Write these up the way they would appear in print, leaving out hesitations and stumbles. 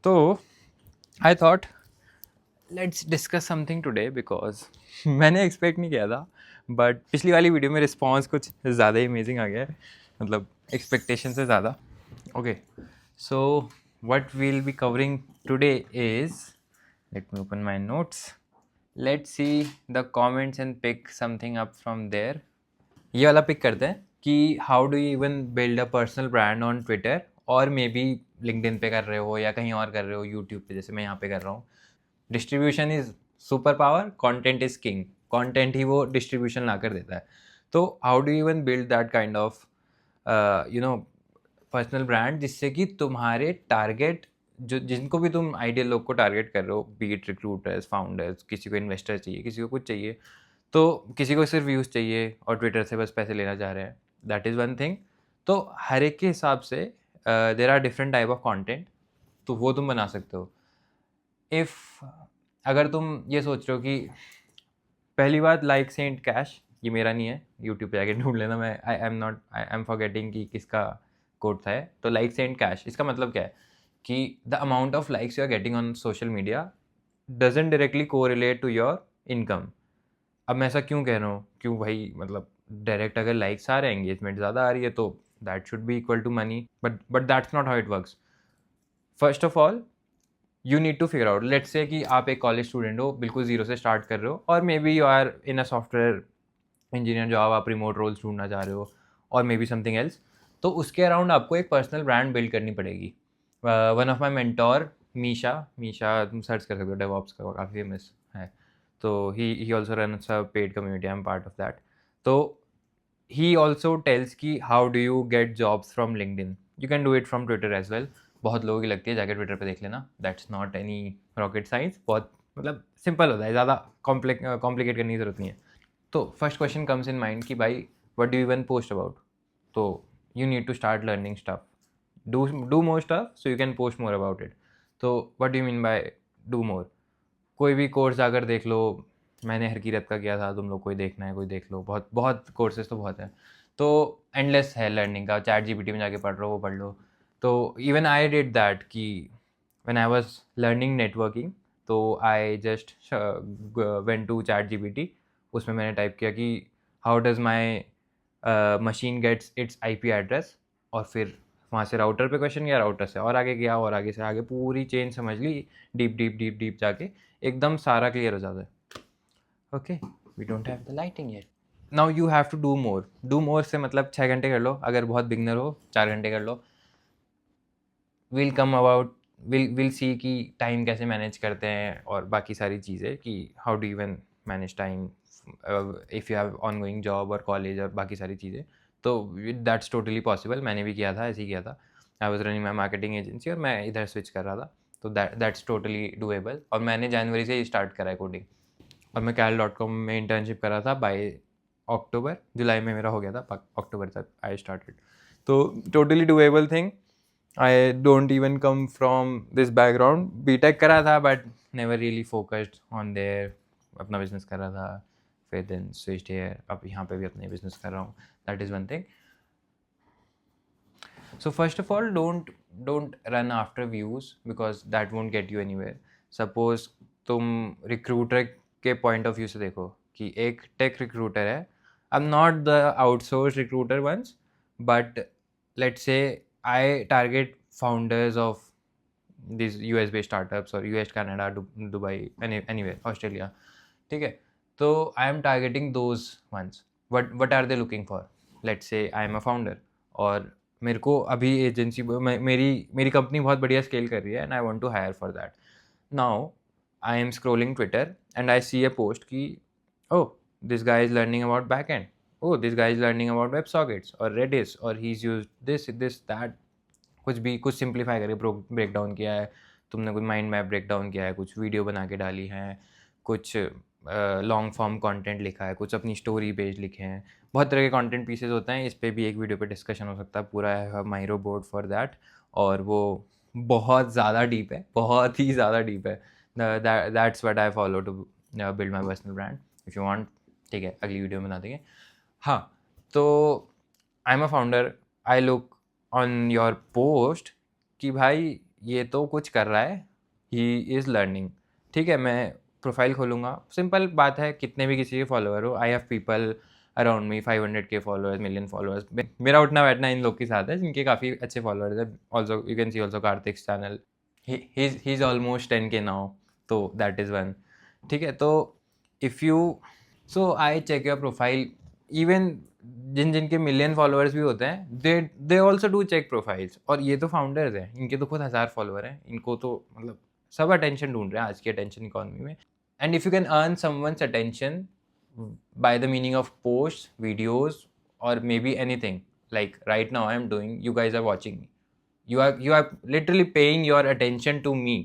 तो I thought let's discuss something today because मैंने expect नहीं किया था, बट पिछली वाली वीडियो में रिस्पॉन्स कुछ ज़्यादा ही अमेजिंग आ गया है, मतलब एक्सपेक्टेशन से ज़्यादा. Okay, so what we'll be covering today is, let me open my notes. Let's see the comments and pick something up from there. ये वाला पिक करते हैं कि how do you even build a personal brand on Twitter, और may be LinkedIn पे कर रहे हो या कहीं और कर रहे हो, यूट्यूब पे जैसे मैं यहाँ पे कर रहा हूँ. Distribution is super power, content is king. Content ही वो डिस्ट्रीब्यूशन ला कर देता है. तो how do you even build that kind of personal brand, जिससे कि तुम्हारे टारगेट, जो जिनको भी तुम आइडियल लोग को टारगेट कर रहे हो, बीट रिक्रूटर्स, फाउंडर्स, किसी को इन्वेस्टर चाहिए, किसी को कुछ चाहिए, तो किसी को सिर्फ व्यूज़ चाहिए और ट्विटर से बस पैसे लेना चाह रहे हैं, दैट इज़ वन थिंग. तो हर एक के हिसाब से there are different type of content, तो वो तुम बना सकते हो. इफ़ अगर तुम ये सोच रहे हो कि पहली बात, लाइक सेंट कैश, ये मेरा नहीं है, यूट्यूब पे जाके ढूंढ लेना. मैं आई एम फॉरगेटिंग कि किसका कोट था. तो लाइक सेंट कैश, इसका मतलब क्या है कि the amount of likes you are getting on social media doesn't directly को रिलेट टू योर इनकम. अब मैं ऐसा क्यों कह रहा हूँ, क्यों भाई, मतलब डायरेक्ट अगर लाइक्स आ रहे हैं, एंगेजमेंट ज़्यादा आ रही है, तो that should be equal to money, but that's not how it works. First of all you need to figure out, let's say कि आप एक कॉलेज स्टूडेंट हो, बिल्कुल जीरो से स्टार्ट कर रहे हो, और maybe you are in a software engineer job, आप रिमोट रोल्स ढूंढना चाह रहे हो, और मे बी समथिंग एल्स. तो उसके अराउंड आपको एक पर्सनल ब्रांड बिल्ड करनी पड़ेगी. One of my mentor, Misha, Misha तुम सर्च कर सकते हो, डेवऑप्स का काफ़ी फेमस है. तो he also runs a paid community, I am part of that. तो ही ऑल्सो टेल्स कि how do you get jobs from LinkedIn. You can do it from Twitter as well. बहुत लोगों की लगती है, जाके ट्विटर पे देख लेना, that's not any rocket science, बहुत मतलब सिंपल होता है, ज़्यादा कॉम्प्लिकेट करने की ज़रूरत नहीं है. तो first question comes in mind कि भाई what do you even post about. तो you need to start learning stuff, do more stuff so you can post more about it. तो what do you mean by do more. कोई भी course जाकर देख लो. मैंने हरकीरत का किया था, तुम लोग कोई देखना है कोई देख लो, बहुत बहुत कोर्सेज तो बहुत है. तो एंडलेस है लर्निंग का, चैट जीपीटी में जाके पढ़ लो, वो पढ़ लो. तो इवन आई डिड दैट कि when I was learning networking, तो I just went to chat GPT. उसमें मैंने टाइप किया कि how does my machine gets its IP address, और फिर वहाँ से राउटर पे क्वेश्चन गया, राउटर से और आगे गया, और आगे से आगे पूरी चेन समझ ली, डीप डीप डीप डीप जाके एकदम सारा क्लियर हो जाता है. Okay, we don't have the lighting yet. Now you have to do more. Do more से मतलब 6 घंटे कर लो, अगर बहुत बिगनर हो 4 घंटे कर लो. Will come about, will see कि टाइम कैसे मैनेज करते हैं, और बाकी सारी चीज़ें कि how do even manage time if you have on going job और कॉलेज और बाकी सारी चीज़ें. तो दैट्स टोटली पॉसिबल, मैंने भी किया था, ऐसे ही किया था. I was running my marketing agency और मैं इधर स्विच कर रहा था. तो दैट्स टोटली डूएबल, और मैंने जनवरी से ही स्टार्ट करा है कोडिंग. और मैं कैल.com में इंटर्नशिप कर रहा था बाय अक्टूबर, जुलाई में मेरा हो गया था, अक्टूबर तक आई स्टार्टेड. तो totally doable thing. I don't even come from this background, BTech करा था but never really focused on there. अपना बिजनेस कर रहा था, फिर देन स्विच्ड हियर, अब यहाँ पे भी अपने बिजनेस कर रहा हूँ. That is one thing. So first of all, don't run after views because that won't get you anywhere. Suppose तुम रिक्रूटर के पॉइंट ऑफ व्यू से देखो कि एक टेक रिक्रूटर है. I am not the outsource recruiter ones, but let's say I target founders of this US based startups, और US, Canada, Dubai, anywhere, Australia. ठीक है. तो I am targeting those ones. What are they looking for. Let's say I am a founder, और मेरे को अभी agency, मेरी मेरी कंपनी बहुत बढ़िया स्केल कर रही है, and I want to hire for that. Now I am scrolling Twitter and I see a post कि oh this guy is learning about back end, oh this guy is learning about web sockets और Redis, और he is use this this that. कुछ भी, कुछ simplify करके break down किया है. तुमने कुछ माइंड मैप ब्रेक डाउन किया है, कुछ वीडियो बना के डाली है, कुछ लॉन्ग फॉर्म कंटेंट लिखा है, कुछ अपनी स्टोरी पेज लिखे हैं. बहुत तरह के कंटेंट पीसेज होते हैं, इस पर भी एक वीडियो पे डिस्कशन हो सकता है पूरा. है माइरो बोर्ड फॉर दैट, और वो बहुत ज़्यादा डीप है, बहुत ही ज़्यादा डीप है. That's what I follow to build my personal brand. If you want, ठीक है, अगली वीडियो में बना देंगे. हाँ. तो I am a founder. I look on your post कि भाई ये तो कुछ कर रहा है, ही इज़ लर्निंग। ठीक है, मैं प्रोफाइल खोलूँगा, सिंपल बात है, कितने भी किसी के फॉलोअर हो, I have people around me 500K followers, million followers. मेरा उठना बैठना इन लोग के साथ है जिनके काफ़ी अच्छे फॉलोअर्स हैं। Also you can see also Kartik's channel, he is almost 10K now, तो दैट इज़ वन। ठीक है, तो if you so I check your profile, even जिनके मिलियन फॉलोअर्स भी होते हैं, they also do check profiles. और ये तो फाउंडर्स हैं, इनके तो खुद 1000 फॉलोअर हैं, इनको तो मतलब सब अटेंशन ढूंढ रहे हैं आज की अटेंशन इकोनॉमी में। And if you can earn someone's attention by the meaning of post, videos, और maybe anything, like right now I am doing, you guys are watching me, you are literally paying your attention to me,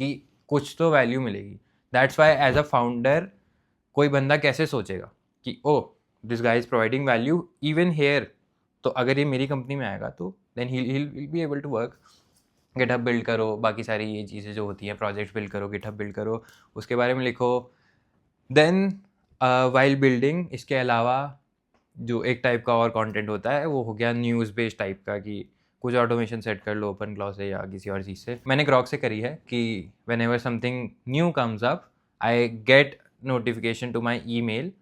कि कुछ तो value मिलेगी। That's why as a founder कोई बंदा कैसे सोचेगा कि oh this guy is providing value even here, तो अगर ये मेरी कंपनी में आएगा तो then he will be able to work. GitHub build करो, बाकी सारी ये चीज़ें जो होती हैं, प्रोजेक्ट्स बिल्ड करो, गिटहब बिल्ड करो, उसके बारे में लिखो। देन वाइल बिल्डिंग, इसके अलावा जो एक टाइप का और कंटेंट होता है वो हो गया न्यूज़ बेस्ड टाइप का, कि कुछ ऑटोमेशन सेट कर लो ओपन क्लाउ से या किसी और चीज़ से। मैंने ग्रॉक से करी है कि whenever something new comes up, I get notification to my email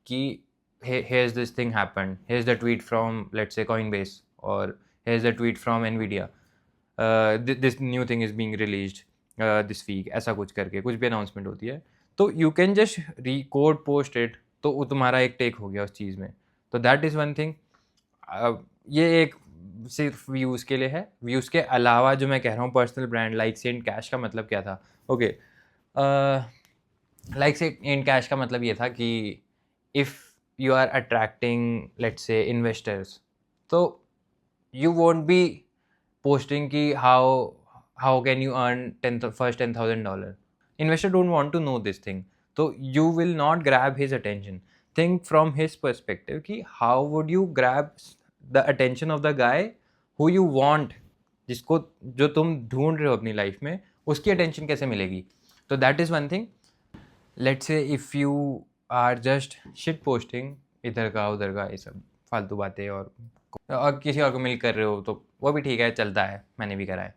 कि here's this thing happened, here's the tweet from let's say Coinbase, or here's the tweet from Nvidia, this new thing is being released this week, ऐसा कुछ करके कुछ भी announcement होती है, तो you can just record post it, तो वो तुम्हारा एक टेक हो गया उस चीज़ में। तो दैट इज़ वन थिंग। ये एक सिर्फ व्यूज़ के लिए है। व्यूज़ के अलावा जो मैं कह रहा हूँ personal brand, likes and cash का मतलब क्या था? ओके, लाइक्स एंड कैश का मतलब ये था कि if you are attracting, let's say, investors, so you won't be posting ki how can you earn first $10,000. Investor don't want to know this thing, so you will not grab his attention. Think from his perspective ki how would you grab the attention of the guy who you want, जिसको जो तुम ढूंढ रहे हो अपनी life में, उसकी attention कैसे मिलेगी? तो that is one thing. Let's say if you are just shit posting, इधर का उधर का, ये सब फालतू बातें, और किसी और को मिल कर रहे हो, तो वो भी ठीक है, चलता है, मैंने भी करा है।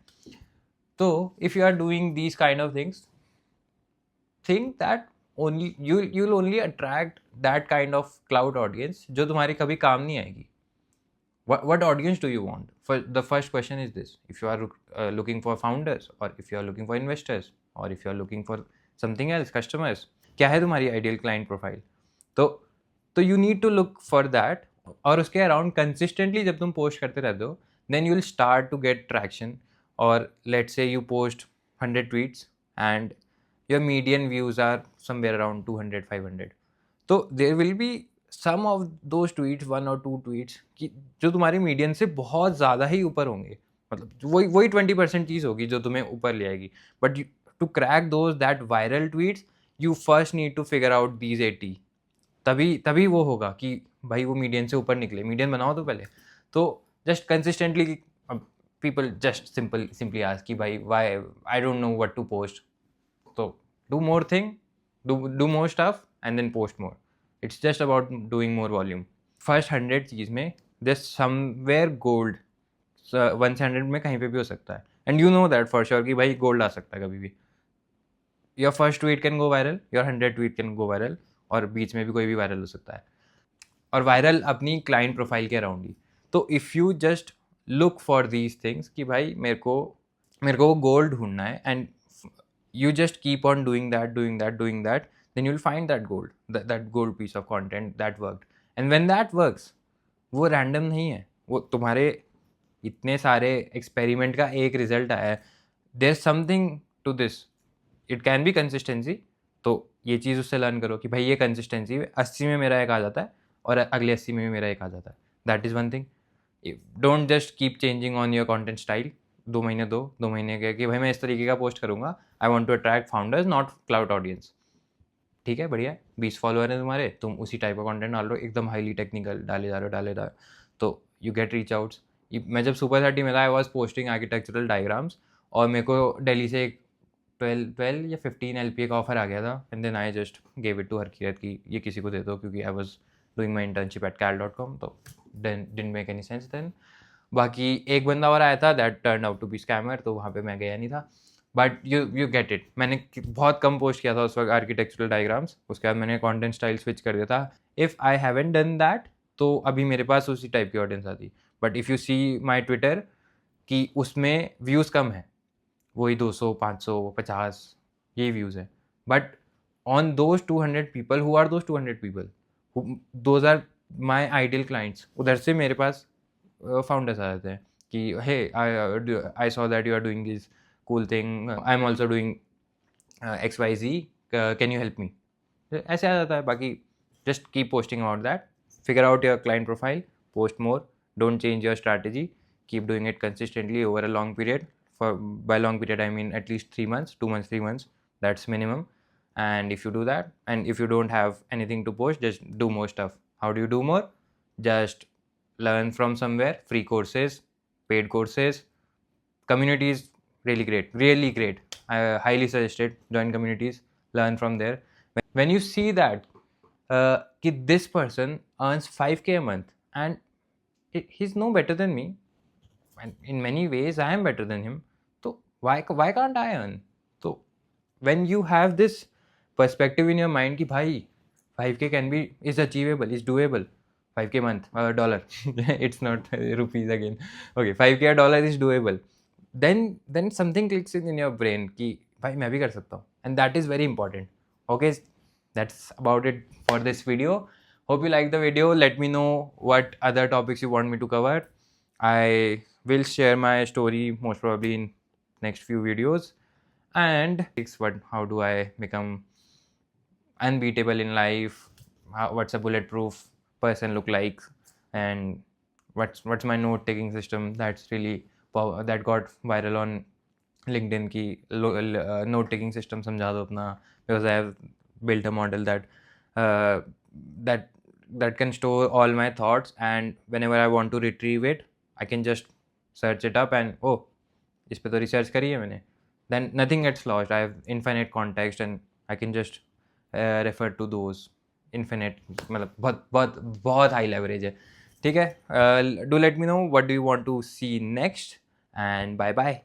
तो if you are doing these kind of things, think that only you will only attract that kind of clout audience जो तुम्हारी कभी काम नहीं आएगी। What audience do you want? The first question is this: if you are looking for founders, or if you are looking for investors, or if you are looking for something else, customers, क्या है तुम्हारी ideal client profile? तो you need to look for that, और उसके around consistently जब तुम post करते रहते हो, then you will start to get traction. Or let's say you post 100 tweets and your median views are somewhere around 200, 500. तो there will be some of those tweets, 1 or 2 tweets, कि जो तुम्हारी median से बहुत ज़्यादा ही ऊपर होंगे, मतलब वही 20% चीज़ होगी जो तुम्हें ऊपर ले आएगी। But to crack those that viral tweets, you first need to figure out these 80, तभी वो होगा कि भाई वो मीडियन से ऊपर निकले। मीडियन बनाओ तो पहले, तो just consistently people just simply ask कि भाई why I don't know what to post, तो do more thing, do more stuff and then post more. It's just about doing more volume. First 100 चीज़ में there's somewhere gold, 1 से 100 में कहीं पे भी हो सकता है, and you know that for sure कि भाई गोल्ड आ सकता है कभी भी। Your first tweet can go viral, your 100 tweet can go viral, और बीच में भी कोई भी वायरल हो सकता है, और वायरल अपनी क्लाइंट प्रोफाइल के अराउंड ही। तो if you just look for these things कि भाई मेरे को वो गोल्ड ढूंढना है, and you just keep on doing that, then you'll find that gold, that gold piece of content that worked. And when that works, वो random नहीं है, वो तुम्हारे इतने सारे एक्सपेरिमेंट का एक रिजल्ट आया है। There something to this, it can be consistency. तो ये चीज़ उससे लर्न करो कि भाई ये कंसिस्टेंसी 80 में मेरा एक आ जाता है और अगले 80 में भी मेरा एक आ जाता है। That is one thing. Don't just keep changing on your content style. 2 महीने के कि भाई मैं इस तरीके का पोस्ट करूँगा, I want to attract founders not clout audience. ठीक है, बढ़िया है, 20 फॉलोअर हैं तुम्हारे, तुम उसी टाइप का कंटेंट डाल रहे हो, एकदम हाईली टेक्निकल डाले जा रहे हो, तो यू गेट रीच आउट्स। मैं जब सुपर 30 मिला, I was posting architectural diagrams, और मेरे को दिल्ली से एक 12 या 15 LPA का ऑफर आ गया था, and then I just gave it to Harkirat कि ये किसी को दे दो, क्योंकि I was doing my internship at cal.com, तो didn't make any sense then. बाकी एक बंदा और आया था that turn out to be scammer, तो वहाँ पे मैं गया नहीं था। बट यू गेट इट, मैंने बहुत कम पोस्ट किया था उस वक्त आर्किटेक्चरल डायग्राम्स, उसके बाद मैंने कंटेंट स्टाइल स्विच कर दिया था। If I haven't done that तो अभी मेरे पास उसी टाइप की ऑडियंस आती। But if you see my Twitter कि उसमें व्यूज़ कम है, वही 200 500 50 यही व्यूज़ है। But on those 200 people, who are those 200 people, those are my ideal clients. उधर से मेरे पास फाउंडर्स आ जाते हैं कि hey I saw that you are doing this cool thing, I am also doing XYZ, can you help me, ऐसे आ जाता है। बाकी just keep posting about that, figure out your client profile, post more, don't change your strategy, keep doing it consistently over a long period. For by long period I mean at least 3 months, 2 months, 3 months, that's minimum. And if you do that, and if you don't have anything to post, just do more stuff. How do you do more? Just learn from somewhere, free courses, paid courses. Community is really great, really great. I highly suggest it. Join communities, learn from there. When you see that this person earns 5K a month and he's no better than me, and in many ways I am better than him, so why can't I earn? So when you have this perspective in your mind कि भाई 5K can be, is achievable, is doable, 5K month, dollar, it's not rupees again, okay, 5K a dollar is doable, then something clicks in your brain कि भाई मैं भी कर सकता हूँ, and that is very important. Okay, that's about it for this video. Hope you like the video. Let me know what other topics you want me to cover. I will share my story most probably in next few videos. And how do I become unbeatable in life? What's a bulletproof person look like? And what's my note taking system that's really that got viral on LinkedIn की note taking system समझा दो अपना, because I have built a model that that that can store all my thoughts, and whenever I want to retrieve it I can just search it up and oh इस पे तो research करी है मैंने, then nothing gets lost. I have infinite context and I can just refer to those infinite, मतलब बहुत बहुत बहुत high leverage है, ठीक है. Do let me know what do you want to see next, and bye bye.